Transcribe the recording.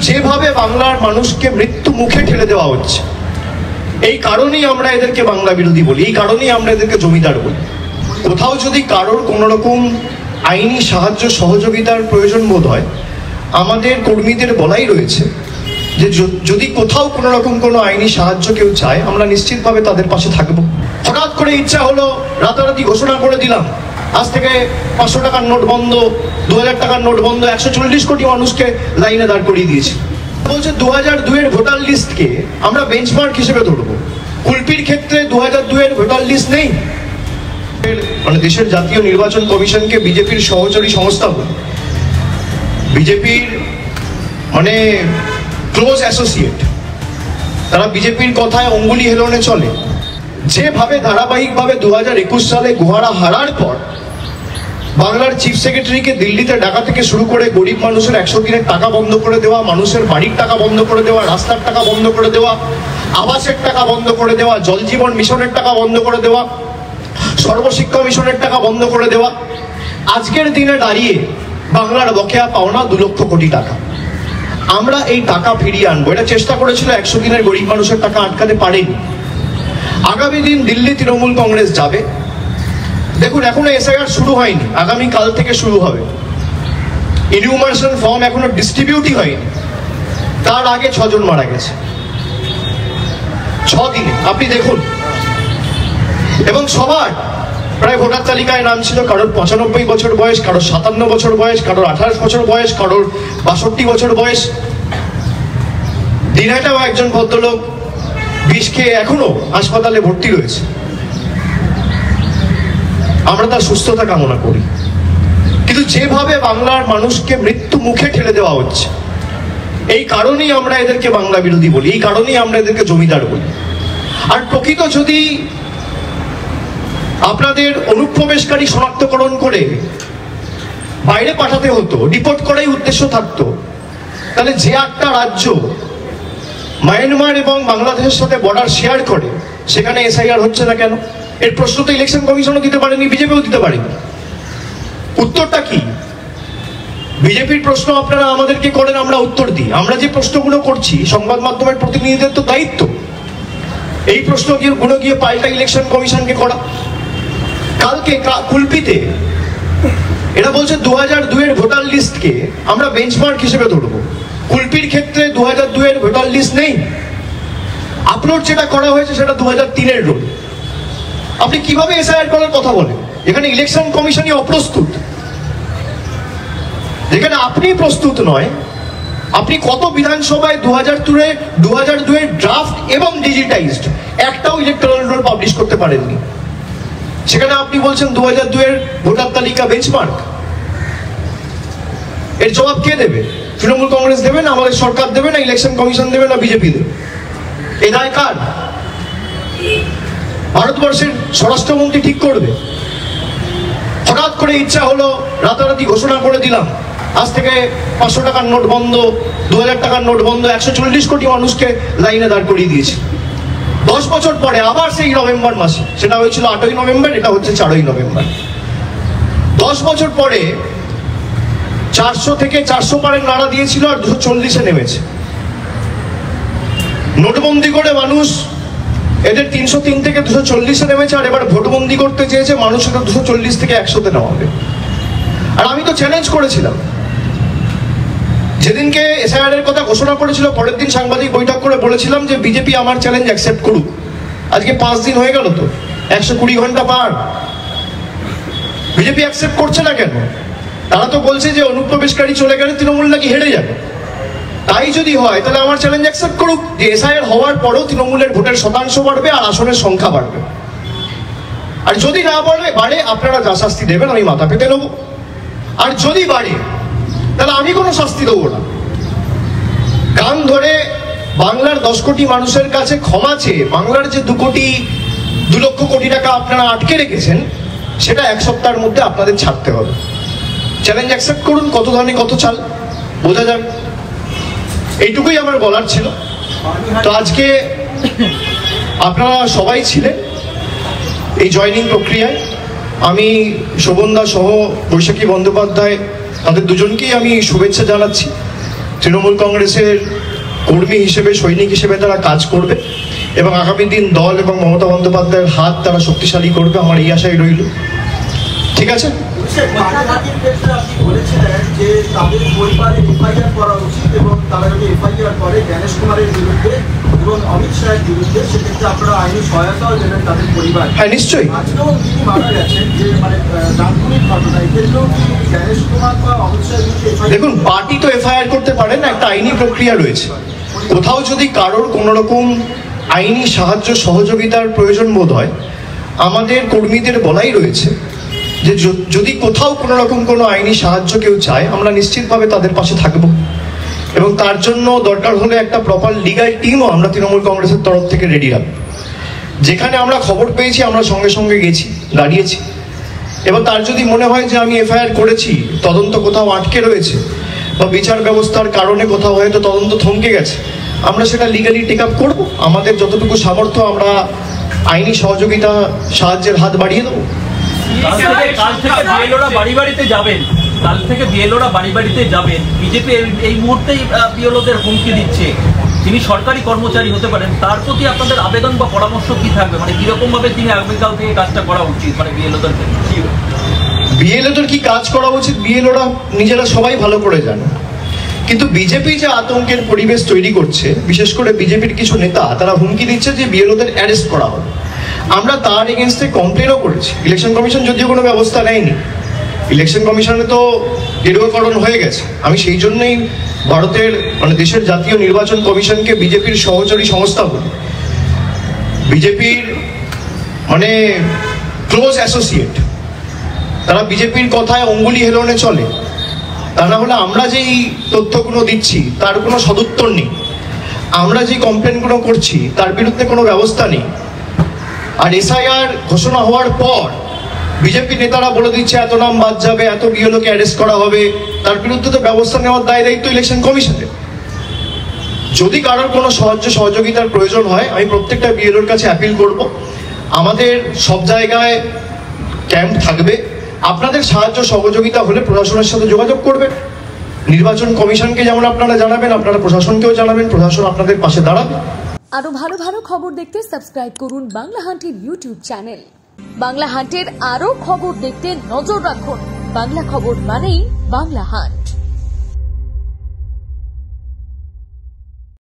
যেভাবে বাংলার মানুষকে মৃত্যু মুখে ঠেলে দেওয়া হচ্ছে, এই কারণেই আমরা এদেরকে বাংলা বিরোধী বলি, এই কারণেই আমরা এদেরকে জমিদার বলি। কোথাও যদি কারোর কোনো রকম আইনি সাহায্য সহযোগিতার প্রয়োজন বোধ হয়, আমাদের কর্মীদের বলাই রয়েছে যে যদি কোথাও কোনো রকম কোনো আইনি সাহায্য কেউ চায়, আমরা নিশ্চিতভাবে তাদের পাশে থাকবো। হঠাৎ করে ইচ্ছা হলো, রাতারাতি ঘোষণা করে দিলাম আজ থেকে 500 টাকার নোট বন্ধ, 2000 টাকার নোট বন্ধ, 140 কোটি মানুষকে লাইনে দাঁড় করিয়ে দিয়েছে। বলছে 2002-এর ভোটার লিস্টকে আমরা বেঞ্চমার্ক হিসেবে ধরবো। কুলপির ক্ষেত্রে 2002-এর ভোটার লিস্ট নেই। মানে দেশের জাতীয় নির্বাচন কমিশনকে বিজেপির সহচরী সংস্থা বলে, বিজেপির মানে ক্লোজ অ্যাসোসিয়েট, তারা বিজেপির কথায় অঙ্গুলি হেলনে চলে। যেভাবে ধারাবাহিকভাবে 2021 সালে গোহারা হারার পর বাংলার চিফ সেক্রেটারিকে দিল্লিতে ডাকা থেকে শুরু করে গরিব মানুষের 100 দিনের টাকা বন্ধ করে দেওয়া, মানুষের বাড়ির টাকা বন্ধ করে দেওয়া, রাস্তার টাকা বন্ধ করে দেওয়া, আবাসের টাকা বন্ধ করে দেওয়া, জল জীবন মিশনের টাকা বন্ধ করে দেওয়া, সর্বশিক্ষা মিশনের টাকা বন্ধ করে দেওয়া, আজকের দিনে দাঁড়িয়ে বাংলার বকেয়া পাওনা 2 লক্ষ কোটি টাকা। আমরা এই টাকা ফিরিয়ে আনবো, এটা চেষ্টা করেছিল 100 দিনের গরিব মানুষের টাকা, আটকাতে পারেনি। আগামী দিন দিল্লি তৃণমূল কংগ্রেস যাবে। দেখুন, এখনো এসআইআর শুরু হয়নি, আগামী কাল থেকে শুরু হবে। ইনহিউমারেশন ফর্ম এখনো ডিস্ট্রিবিউটই হয়নি, তার আগে 6 জন মারা গেছে 6 দিনে, আপনি দেখুন। এবং সবার প্রায় ভোটার তালিকায় নাম ছিল কারোর 95 বছর বয়স, কারোর 57 বছর বয়স, কারোর 28 বছর বয়স, কারোর 62 বছর বয়স। দিনহাটাও একজন ভদ্রলোক বিষ খেয়ে এখনো হাসপাতালে ভর্তি রয়েছে। আমরা তার সুস্থতা কামনা করি, কিন্তু যেভাবে বাংলার মানুষকে মৃত্যু মুখে ঠেলে দেওয়া হচ্ছে, এই কারণেই আমরা এদেরকে বাংলা বিরোধী বলি, এই কারণেই আমরা এদেরকে জমিদার বলি। আর প্রকৃত যদি আপনাদের অনুপ্রবেশকারী শনাক্তকরণ করে বাইরে পাঠাতে হতো, ডিপোর্ট করাই উদ্দেশ্য থাকতো, তাহলে যে একটা রাজ্য মায়ানমার এবং বাংলাদেশের সাথে বর্ডার শেয়ার করে সেখানে এসআইআর হচ্ছে না কেন? এর প্রশ্ন তো ইলেকশন কমিশনও দিতে পারেনি, বিজেপিও দিতে পারেনি। উত্তরটা কি? বিজেপির প্রশ্ন আপনারা আমাদেরকে করেন, আমরা উত্তর দিই। আমরা যে প্রশ্নগুলো করছি, সংবাদ মাধ্যমের প্রতিনিধিদের তো দায়িত্ব এই প্রশ্নগুলো গিয়ে পাল্টা ইলেকশন কমিশনকে করা। কালকে কুলপিতে এরা বলছে 2002-এর ভোটার লিস্টকে আমরা বেঞ্চমার্ক হিসেবে ধরবো। কুলপির ক্ষেত্রে 2002-এর ভোটার লিস্ট নেই। আপলোড যেটা করা হয়েছে সেটা 2003-এর রোল। আপনি কিভাবে এসআইআর করার কথা বলেন? এখানে ইলেকশন কমিশনই অপ্রস্তুত, যেখানে আপনি প্রস্তুত নয়। আপনি কত বিধানসভায় 2002-এর ড্রাফট এবং ডিজিটাইজড একটাও ইলেকট্রাল রোল পাবলিশ করতে পারেননি, সেখানে আপনি বলছেন 2002-এর ভোটার তালিকা বেঞ্চমার্ক। এর জবাব কে দেবে? তৃণমূল কংগ্রেস দেবে, না আমাদের সরকার দেবে, না ইলেকশন কমিশন দেবে, না বিজেপি দেবে? এ দায় কার? ভারতবর্ষের স্বরাষ্ট্রমন্ত্রী ঠিক করবে। হঠাৎ করে ইচ্ছা হলো, রাতারাতি ঘোষণা করে দিলাম আজ থেকে 500 টাকার নোট বন্ধ, 2000 টাকার নোট বন্ধ, 140 কোটি মানুষকে লাইনে দাঁড় করিয়ে দিয়েছে। 10 বছর পরে আবার সেই নভেম্বর মাসে, সেটা হয়েছিল 8ই নভেম্বর, এটা হচ্ছে 4ই নভেম্বর। 10 বছর পরে 400 থেকে 400 পারের নাড়া দিয়েছিল, আর 240-এ নেমেছে। নোটবন্দি করে মানুষ এদের 303 থেকে 240-এ নেমেছে, আর এবার ভোটবন্দি করতে চেয়েছে মানুষ, এটা 240 থেকে 100-তে নেওয়া হবে। আর আমি তো চ্যালেঞ্জ করেছিলাম, যেদিনকে এসআইআর এর কথা ঘোষণা করেছিল, পরের দিন সাংবাদিক বৈঠক করে বলেছিলাম যে বিজেপি আমার চ্যালেঞ্জ অ্যাকসেপ্ট করুক। আজকে 5 দিন হয়ে গেল, তো 120 ঘন্টা পার। বিজেপি অ্যাকসেপ্ট করছে না কেন? তারা তো বলছে যে অনুপ্রবেশকারী চলে গেলে তৃণমূল নাকি হেরে যাবে। তাই যদি হয় তাহলে আমার চ্যালেঞ্জ অ্যাকসেপ্ট করুক যে এসআইআর হওয়ার পরেও তৃণমূলের ভোটের শতাংশ বাড়বে আর আসনের সংখ্যা বাড়বে। আর যদি না বাড়ে আপনারা যা শাস্তি দেবেন আমি মাথা পেতে নেবো। আর যদি বাড়ে তাহলে আমি কোনো শাস্তি দেবো না। কান ধরে বাংলার 10 কোটি মানুষের কাছে ক্ষমা চেয়ে বাংলার যে 2 লক্ষ কোটি টাকা আপনারা আটকে রেখেছেন, সেটা 1 সপ্তাহের মধ্যে আপনাদের ছাড়তে হবে। চ্যালেঞ্জ অ্যাকসেপ্ট করুন, কত ধানে কত চাল বোঝা যাবে। এইটুকুই আমার বলার ছিল। তো আজকে আপনারা সবাই ছিলেন এই জয়নিং প্রক্রিয়ায়। আমি শোভনদা সহ বৈশাখী বন্দ্যোপাধ্যায়, তাদের দুজনকেই আমি শুভেচ্ছা জানাচ্ছি। তৃণমূল কংগ্রেসের কর্মী হিসেবে, সৈনিক হিসেবে তারা কাজ করবে এবং আগামী দিন দল এবং মমতা বন্দ্যোপাধ্যায়ের হাত তারা শক্তিশালী করবে, আমার এই আশাই রইল। ঠিক আছে? হ্যাঁ, নিশ্চয়ই। দেখুন, পার্টি তো এফআইআর করতে পারে না, একটা আইনি প্রক্রিয়া রয়েছে। কোথাও যদি কারোর কোনো রকম আইনি সাহায্য সহযোগিতার প্রয়োজন বোধ হয়, আমাদের কর্মীদের বলাই রয়েছে যে যদি কোথাও কোনো রকম কোনো আইনি সাহায্য কেউ চায়, আমরা নিশ্চিতভাবে তাদের পাশে থাকব এবং তার জন্য দরকার হলে একটা প্রপার লিগাল টিমও আমরা তৃণমূল কংগ্রেসের তরফ থেকে রেডি রাখবো। যেখানে আমরা খবর পেয়েছি আমরা সঙ্গে সঙ্গে গেছি, দাঁড়িয়েছি। এবার তার যদি মনে হয় যে আমি এফআইআর করেছি, তদন্ত কোথাও আটকে রয়েছে বা বিচার ব্যবস্থার কারণে কোথাও হয়তো তদন্ত থমকে গেছে, আমরা সেটা লিগালি টেক আপ করবো। আমাদের যতটুকু সামর্থ্য আমরা আইনি সহযোগিতা, সাহায্যের হাত বাড়িয়ে দেবো। কাল থেকে বিএলওরা বাড়ি বাড়িতে যাবেন। বিজেপি এই মুহূর্তেই বিএলওদের হুমকি দিচ্ছে। তিনি সরকারি কর্মচারী হতে পারেন, তার প্রতি আপনাদের আবেদন বা পরামর্শ কি থাকবে? মানে কিরকম ভাবে তিনি আগামীকাল থেকে কাজটা করা উচিত, মানে বিএলওদের কি কাজ করা উচিত বিএলওরা নিজেরা সবাই ভালো করে জানে। কিন্তু বিজেপি যে আতঙ্কের পরিবেশ তৈরি করছে, বিশেষ করে বিজেপির কিছু নেতা, তারা হুমকি দিচ্ছে যে বিএলওদের অ্যারেস্ট করা হবে। আমরা তার এগেনস্টে কমপ্লেনও করেছি। ইলেকশন কমিশন যদিও কোনো ব্যবস্থা নেয়নি, ইলেকশন কমিশনে তো গেরুয়াকরণ হয়ে গেছে। আমি সেই জন্যই ভারতের, মানে দেশের জাতীয় নির্বাচন কমিশনকে বিজেপির সহচরী সংস্থা বলি। বিজেপির মানে ক্লোজ অ্যাসোসিয়েট, তারা বিজেপির কথায় অঙ্গুলি হেলনে চলে। তা না হলে আমরা যেই তথ্যগুলো দিচ্ছি তার কোনো সদুত্তর নেই, আমরা যে কমপ্লেনগুলো করছি তার বিরুদ্ধে কোনো ব্যবস্থা নেই। আর এসআইআর ঘোষণা হওয়ার পর বিজেপি নেতারা বলে দিচ্ছে এত নাম বাদ যাবে, এত বিএলওকে অ্যারেস্ট করা হবে, তার বিরুদ্ধে তো ব্যবস্থা নেওয়ার দায় দায়িত্ব ইলেকশন কমিশনের। যদি কারোর কোনো সাহায্য সহযোগিতার প্রয়োজন হয়, আমি প্রত্যেকটা বিএলওর কাছে অ্যাপিল করব, আমাদের সব জায়গায় ক্যাম্প থাকবে। আপনাদের সাহায্য সহযোগিতা হলে প্রশাসনের সাথে যোগাযোগ করবেন। নির্বাচন কমিশনকে যেমন আপনারা জানাবেন, আপনারা প্রশাসনকেও জানাবেন, প্রশাসন আপনাদের পাশে দাঁড়াবে। আরো ভালো ভালো খবর দেখতে সাবস্ক্রাইব করুন বাংলা হান্টের ইউটিউব চ্যানেল। বাংলা হান্টের আরো খবর দেখতে নজর রাখুন। বাংলা খবর মানেই বাংলা হান্ট।